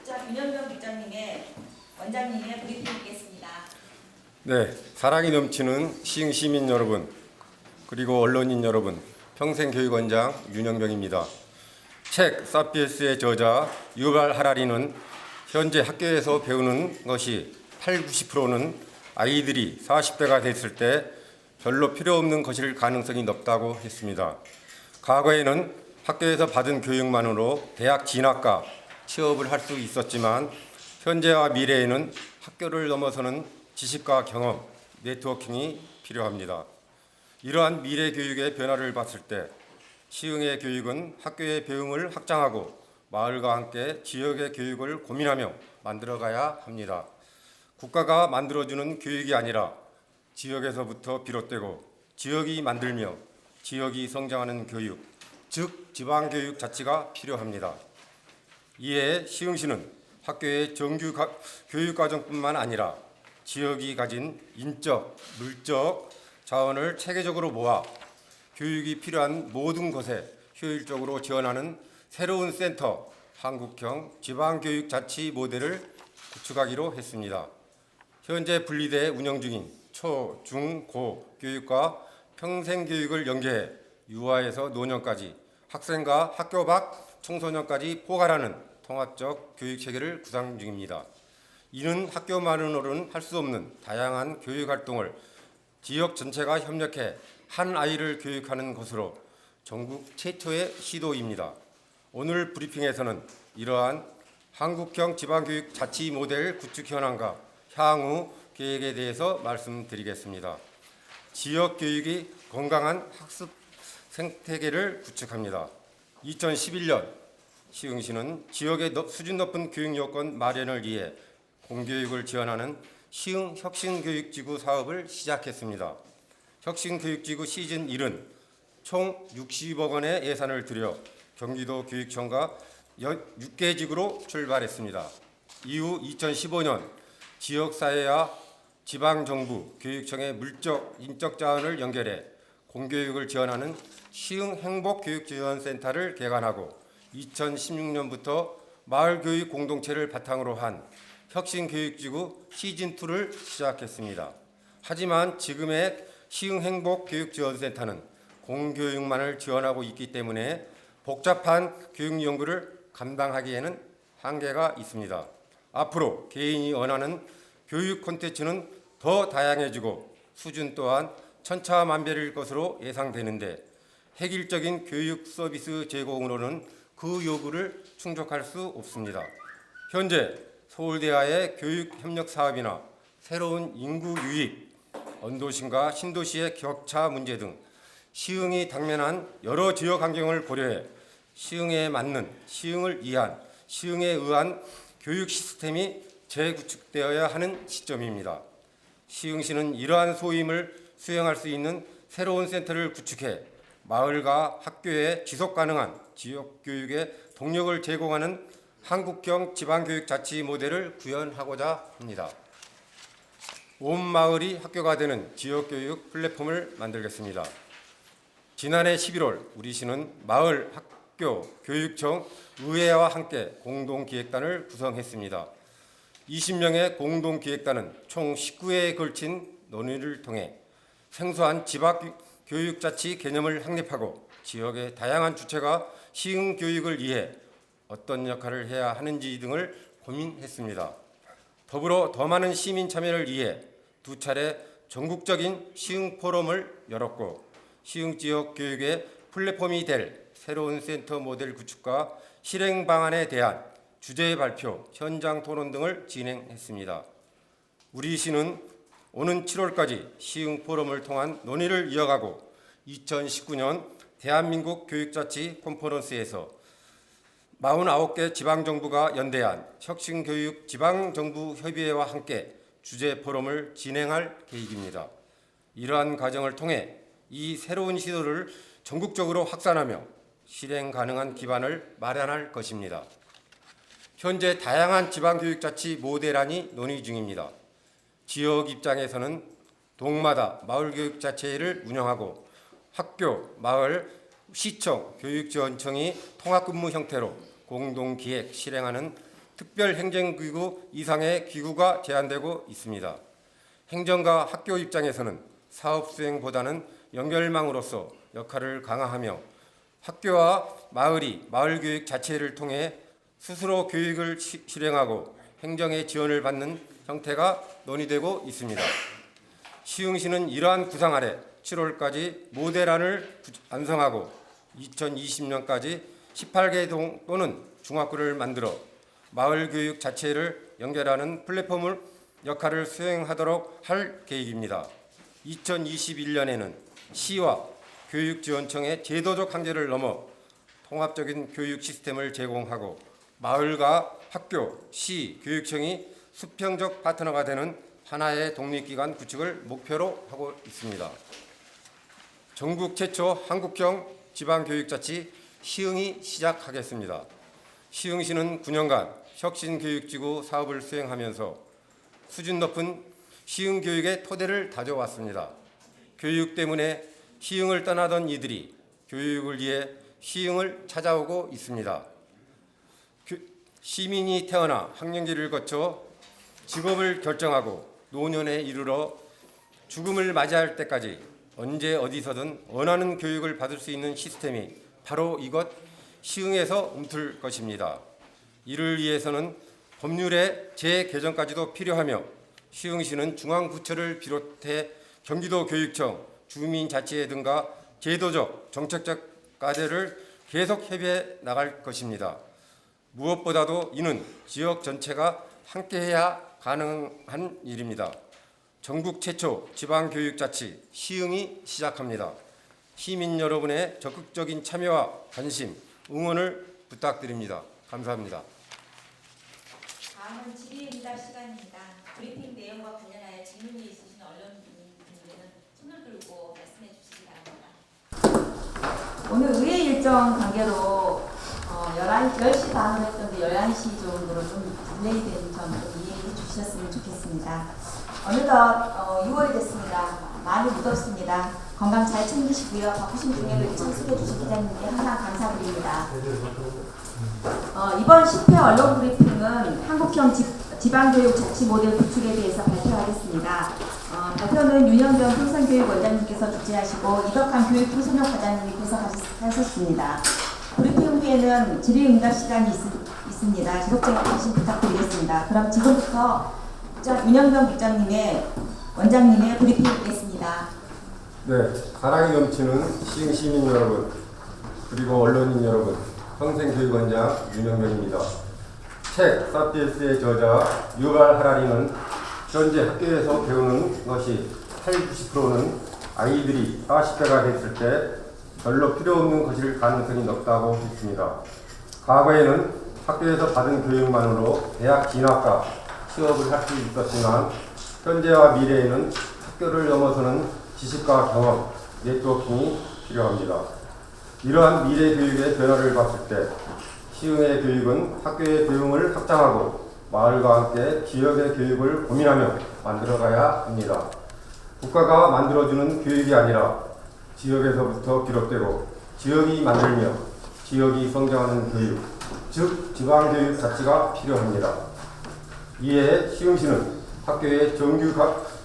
자, 윤영병 국장님의 원장님의 브리핑 있겠습니다. 네, 사랑이 넘치는 시흥 시민 여러분, 그리고 언론인 여러분, 평생교육원장 윤영병입니다. 책 사피엔스의 저자 유발 하라리는 현재 학교에서 배우는 것이 80~90%는 아이들이 40대가 됐을 때 별로 필요 없는 것일 가능성이 높다고 했습니다. 과거에는 학교에서 받은 교육만으로 대학 진학과 취업을 할 수 있었지만 현재와 미래에는 학교를 넘어서는 지식과 경험, 네트워킹이 필요합니다. 이러한 미래 교육의 변화를 봤을 때 시흥의 교육은 학교의 배움을 확장하고 마을과 함께 지역의 교육을 고민하며 만들어가야 합니다. 국가가 만들어주는 교육이 아니라 지역에서부터 비롯되고 지역이 만들며 지역이 성장하는 교육, 즉 지방교육 자치가 필요합니다. 이에 시흥시는 학교의 정규 교육과정뿐만 아니라 지역이 가진 인적, 물적 자원을 체계적으로 모아 교육이 필요한 모든 곳에 효율적으로 지원하는 새로운 센터, 한국형 지방교육자치 모델을 구축하기로 했습니다. 현재 분리돼 운영 중인 초, 중, 고 교육과 평생교육을 연계해 유아에서 노년까지 학생과 학교 밖 청소년까지 포괄하는 통합적 교육체계를 구상 중입니다. 이는 학교만으로는 할 수 없는 다양한 교육활동을 지역 전체가 협력해 한 아이를 교육하는 것으로 전국 최초의 시도입니다. 오늘 브리핑에서는 이러한 한국형 지방교육 자치 모델 구축 현황과 향후 계획에 대해서 말씀드리겠습니다. 지역 교육이 건강한 학습 생태계를 구축합니다. 2011년 시흥시는 지역의 수준 높은 교육 여건 마련을 위해 공교육을 지원하는 시흥 혁신교육지구 사업을 시작했습니다. 혁신교육지구 시즌 1은 총 60억 원의 예산을 들여 경기도 교육청과 6개 지구로 출발했습니다. 이후 2015년 지역사회와 지방정부, 교육청의 물적, 인적 자원을 연결해 공교육을 지원하는 시흥 행복교육지원센터를 개관하고 2016년부터 마을교육 공동체를 바탕으로 한 혁신교육지구 시즌2를 시작했습니다. 하지만 지금의 시흥행복교육지원센터는 공교육만을 지원하고 있기 때문에 복잡한 교육 연구를 감당하기에는 한계가 있습니다. 앞으로 개인이 원하는 교육 콘텐츠는 더 다양해지고 수준 또한 천차만별일 것으로 예상되는데 획일적인 교육 서비스 제공으로는 그 요구를 충족할 수 없습니다. 현재 서울대와의 교육협력 사업이나 새로운 인구 유입, 언도심과 신도시의 격차 문제 등 시흥이 당면한 여러 지역 환경을 고려해 시흥에 맞는, 시흥을 위한, 시흥에 의한 교육 시스템이 재구축되어야 하는 시점입니다. 시흥시는 이러한 소임을 수행할 수 있는 새로운 센터를 구축해 마을과 학교에 지속가능한 지역교육의 동력을 제공하는 한국형 지방교육자치 모델을 구현하고자 합니다. 온 마을이 학교가 되는 지역교육 플랫폼을 만들겠습니다. 지난해 11월 우리 시는 마을, 학교, 교육청, 의회와 함께 공동기획단을 구성했습니다. 20명의 공동기획단은 총 19회에 걸친 논의를 통해 생소한 지방교육자치 개념을 확립하고 지역의 다양한 주체가 시흥교육을 위해 어떤 역할을 해야 하는지 등을 고민했습니다. 더불어 더 많은 시민 참여를 위해 두 차례 전국적인 시흥 포럼을 열었고 시흥 지역 교육의 플랫폼이 될 새로운 센터 모델 구축과 실행 방안에 대한 주제 발표, 현장 토론 등을 진행했습니다. 우리 시는 오는 7월까지 시흥 포럼을 통한 논의를 이어가고 2019년 대한민국 교육자치 컨퍼런스에서 49개 지방정부가 연대한 혁신교육 지방정부협의회와 함께 주제 포럼을 진행할 계획입니다. 이러한 과정을 통해 이 새로운 시도를 전국적으로 확산하며 실행 가능한 기반을 마련할 것입니다. 현재 다양한 지방교육자치 모델안이 논의 중입니다. 지역 입장에서는 동마다 마을교육자체를 운영하고 학교, 마을, 시청, 교육지원청이 통합근무 형태로 공동기획, 실행하는 특별행정기구 이상의 기구가 제한되고 있습니다. 행정과 학교 입장에서는 사업 수행보다는 연결망으로서 역할을 강화하며 학교와 마을이 마을교육 자체를 통해 스스로 교육을 실행하고 행정의 지원을 받는 형태가 논의되고 있습니다. 시흥시는 이러한 구상 아래 7월까지 모델안을 완성하고 2020년까지 18개 동 또는 중학교를 만들어 마을교육 자체를 연결하는 플랫폼을 역할을 수행하도록 할 계획입니다. 2021년에는 시와 교육지원청의 제도적 한계를 넘어 통합적인 교육 시스템을 제공하고 마을과 학교, 시, 교육청이 수평적 파트너가 되는 하나의 독립기관 구축을 목표로 하고 있습니다. 전국 최초 한국형 지방교육자치 시흥이 시작하겠습니다. 시흥시는 9년간 혁신교육지구 사업을 수행하면서 수준 높은 시흥교육의 토대를 다져왔습니다. 교육 때문에 시흥을 떠나던 이들이 교육을 위해 시흥을 찾아오고 있습니다. 시민이 태어나 학령기를 거쳐 직업을 결정하고 노년에 이르러 죽음을 맞이할 때까지 언제 어디서든 원하는 교육을 받을 수 있는 시스템이 바로 이것 시흥에서 움틀 것입니다. 이를 위해서는 법률의 재개정까지도 필요하며 시흥시는 중앙부처를 비롯해 경기도 교육청, 주민자치회 등과 제도적, 정책적 과제를 계속 협의해 나갈 것입니다. 무엇보다도 이는 지역 전체가 함께해야 가능한 일입니다. 전국 최초 지방교육자치 시흥이 시작합니다. 시민 여러분의 적극적인 참여와 관심, 응원을 부탁드립니다. 감사합니다. 다음은 질의응답 시간입니다. 브리핑 내용과 관련하여 질문이 있으신 언론인들은 손을 들고 말씀해 주시기 바랍니다. 오늘 의회 일정 관계로 10시 반으로 했던데 11시 정도로 좀 딜레이 된 점 좀 이해해 주셨으면 좋겠습니다. 어느덧 6월이 됐습니다. 많이 무덥습니다. 건강 잘 챙기시고요. 바쁘신 중에도 일정 수고해 주신 기자님께 항상 감사드립니다. 이번 10회 언론 브리핑은 한국형 지방교육 자치 모델 구축에 대해서 발표하겠습니다. 발표는 윤영경 평생교육원장님께서 주재하시고 이덕한 교육청소년 과장님이 분석하셨습니다. 브리핑 후에는 질의응답 시간이 있습니다. 지속적인 관심 부탁드리겠습니다. 그럼 지금부터 윤영경 국장님의 원장님의 브리핑 있겠습니다. 네, 사랑이 넘치는 시흥 시민 여러분, 그리고 언론인 여러분, 평생교육원장 윤영경입니다. 책 사피엔스의 저자 유발 하라리는 현재 학교에서 배우는 것이 80~90%는 아이들이 40대가 됐을 때 별로 필요 없는 것일 가능성이 높다고 했습니다. 과거에는 학교에서 받은 교육만으로 대학 진학과 취업을 할 수 있었지만 현재와 미래에는 학교를 넘어서는 지식과 경험, 네트워킹이 필요합니다. 이러한 미래 교육의 변화를 봤을 때 시흥의 교육은 학교의 교육을 확장하고 마을과 함께 지역의 교육을 고민하며 만들어가야 합니다. 국가가 만들어주는 교육이 아니라 지역에서부터 비롯되고 지역이 만들며 지역이 성장하는 교육, 즉 지방교육 자치가 필요합니다. 이에 시흥시는 학교의 정규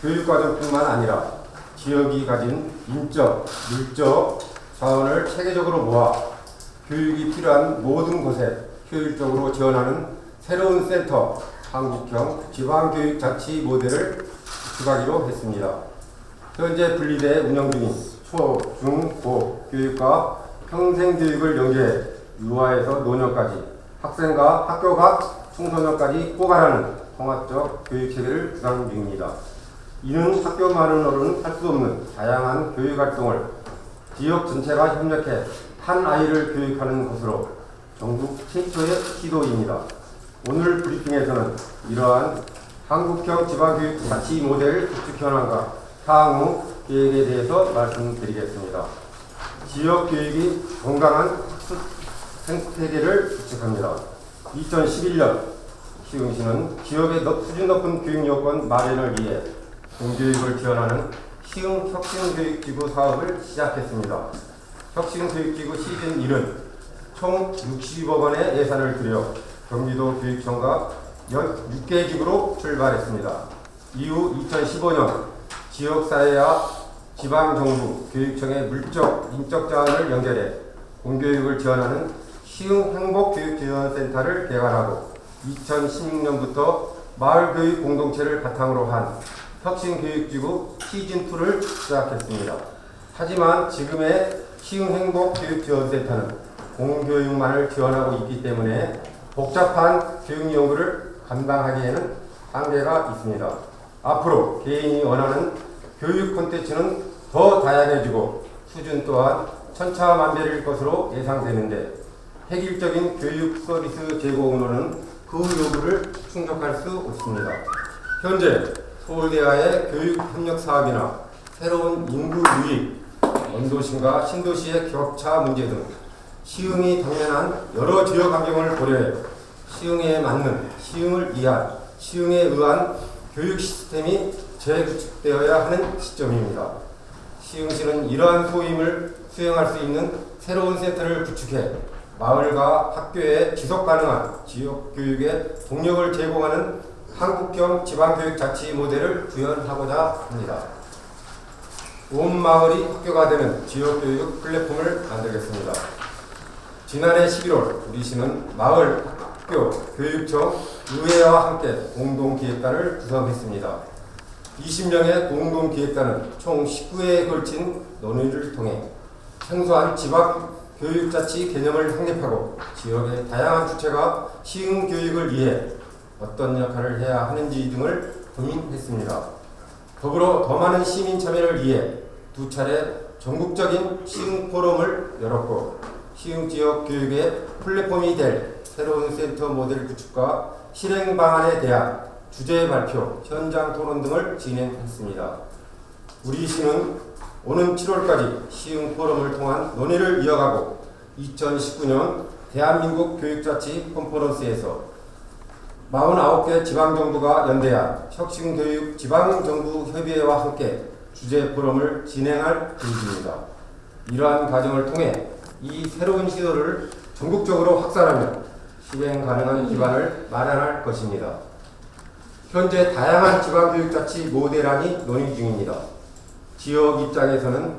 교육과정뿐만 아니라 지역이 가진 인적, 물적 자원을 체계적으로 모아 교육이 필요한 모든 곳에 효율적으로 지원하는 새로운 센터, 한국형 지방교육자치 모델을 구축하기로 했습니다. 현재 분리돼 운영 중인 초, 중, 고 교육과 평생교육을 연계해 유아에서 노년까지 학생과 학교 각 청소년까지 포괄하는 통합적 교육체계를 구상 중입니다. 이는 학교만으로는 할 수 없는 다양한 교육활동을 지역 전체가 협력해 한 아이를 교육하는 것으로 전국 최초의 시도입니다. 오늘 브리핑에서는 이러한 한국형 지방교육 자치 모델 구축 현황과 향후 계획에 대해서 말씀드리겠습니다. 지역 교육이 건강한 학습 생태계를 구축합니다. 2011년 시흥시는 지역의 수준 높은 교육 여건 마련을 위해 공교육을 지원하는 시흥 혁신교육지구 사업을 시작했습니다. 혁신교육지구 시즌 1은 총 60억 원의 예산을 들여 경기도 교육청과 연 6개 기구로 출발했습니다. 이후 2015년 지역사회와 지방정부, 교육청의 물적, 인적 자원을 연결해 공교육을 지원하는 시흥행복교육지원센터를 개관하고 2016년부터 마을교육 공동체를 바탕으로 한 혁신교육지구 시즌2를 시작했습니다. 하지만 지금의 시흥행복교육지원센터는 공교육만을 지원하고 있기 때문에 복잡한 교육 연구를 감당하기에는 한계가 있습니다. 앞으로 개인이 원하는 교육 콘텐츠는 더 다양해지고 수준 또한 천차만별일 것으로 예상되는데 획일적인 교육 서비스 제공으로는 그 요구를 충족할 수 없습니다. 현재 서울대와의 교육협력 사업이나 새로운 인구 유입, 원도심과 신도시의 격차 문제 등 시흥이 당면한 여러 지역 환경을 고려해 시흥에 맞는, 시흥을 위한, 시흥에 의한 교육 시스템이 재구축되어야 하는 시점입니다. 시흥시는 이러한 소임을 수행할 수 있는 새로운 센터를 구축해 마을과 학교에 지속가능한 지역교육에 동력을 제공하는 한국형 지방교육자치 모델을 구현하고자 합니다. 온 마을이 학교가 되는 지역교육 플랫폼을 만들겠습니다. 지난해 11월 우리 시는 마을, 학교, 교육청, 의회와 함께 공동기획단을 구성했습니다. 20명의 공동기획단은 총 19회에 걸친 논의를 통해 생소한 지방교육자치 개념을 확립하고 지역의 다양한 주체가 시흥교육을 위해 어떤 역할을 해야 하는지 등을 고민했습니다. 더불어 더 많은 시민 참여를 위해 2차례 전국적인 시흥 포럼을 열었고 시흥 지역 교육의 플랫폼이 될 새로운 센터 모델 구축과 실행 방안에 대한 주제 발표, 현장 토론 등을 진행했습니다. 우리 시는 오는 7월까지 시흥 포럼을 통한 논의를 이어가고 2019년 대한민국 교육자치 컨퍼런스에서 49개 지방정부가 연대한 혁신교육 지방정부협의회와 함께 주제 포럼을 진행할 계획입니다. 이러한 과정을 통해 이 새로운 시도를 전국적으로 확산하며 실행 가능한 기반을 마련할 것입니다. 현재 다양한 지방교육자치 모델안이 논의 중입니다. 지역 입장에서는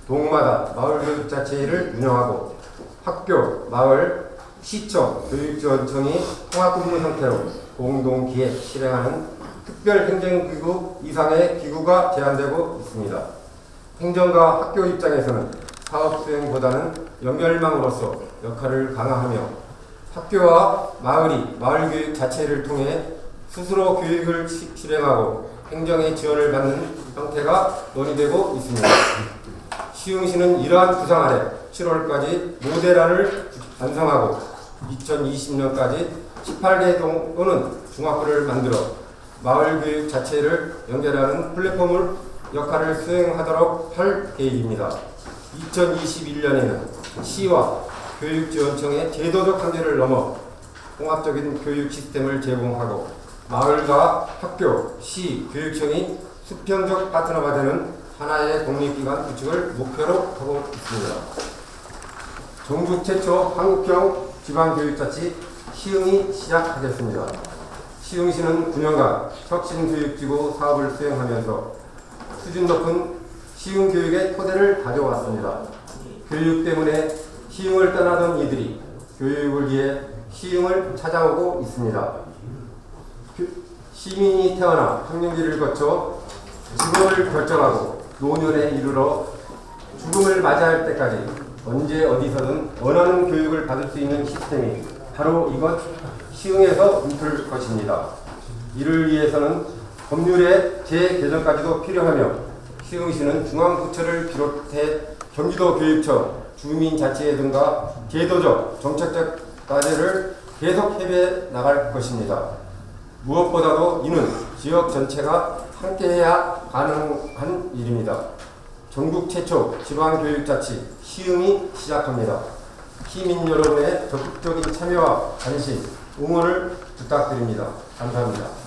동마다 마을교육자치회를 운영하고 학교, 마을, 시청, 교육지원청이 통합근무 형태로 공동기획 실행하는 특별행정기구 이상의 기구가 제한되고 있습니다. 행정과 학교 입장에서는 사업 수행보다는 연결망으로서 역할을 강화하며 학교와 마을이 마을교육 자체를 통해 스스로 교육을 실행하고 행정의 지원을 받는 형태가 논의되고 있습니다. 시흥시는 이러한 구상 아래 7월까지 모델안을 완성하고 2020년까지 18개 또는 중학교를 만들어 마을교육 자체를 연결하는 플랫폼을 역할을 수행하도록 할 계획입니다. 2021년에는 시와 교육지원청의 제도적 한계를 넘어 통합적인 교육 시스템을 제공하고 마을과 학교, 시, 교육청이 수평적 파트너가 되는 하나의 독립기관 구축을 목표로 하고 있습니다. 전국 최초 한국형 지방교육자치 시흥이 시작하겠습니다. 시흥시는 9년간 혁신교육지구 사업을 수행하면서 수준 높은 시흥교육의 토대를 가져왔습니다. 교육 때문에 시흥을 떠나던 이들이 교육을 위해 시흥을 찾아오고 있습니다. 시민이 태어나 학령기를 거쳐 직업을 결정하고 노년에 이르러 죽음을 맞이할 때까지 언제 어디서든 원하는 교육을 받을 수 있는 시스템이 바로 이것 시흥에서 움틀 것입니다. 이를 위해서는 법률의 재개정까지도 필요하며 시흥시는 중앙부처를 비롯해 경기도 교육청, 주민자치회 등과 제도적, 정책적 과제를 계속 협의해 나갈 것입니다. 무엇보다도 이는 지역 전체가 함께해야 가능한 일입니다. 전국 최초 지방교육자치 시흥이 시작합니다. 시민 여러분의 적극적인 참여와 관심, 응원을 부탁드립니다. 감사합니다.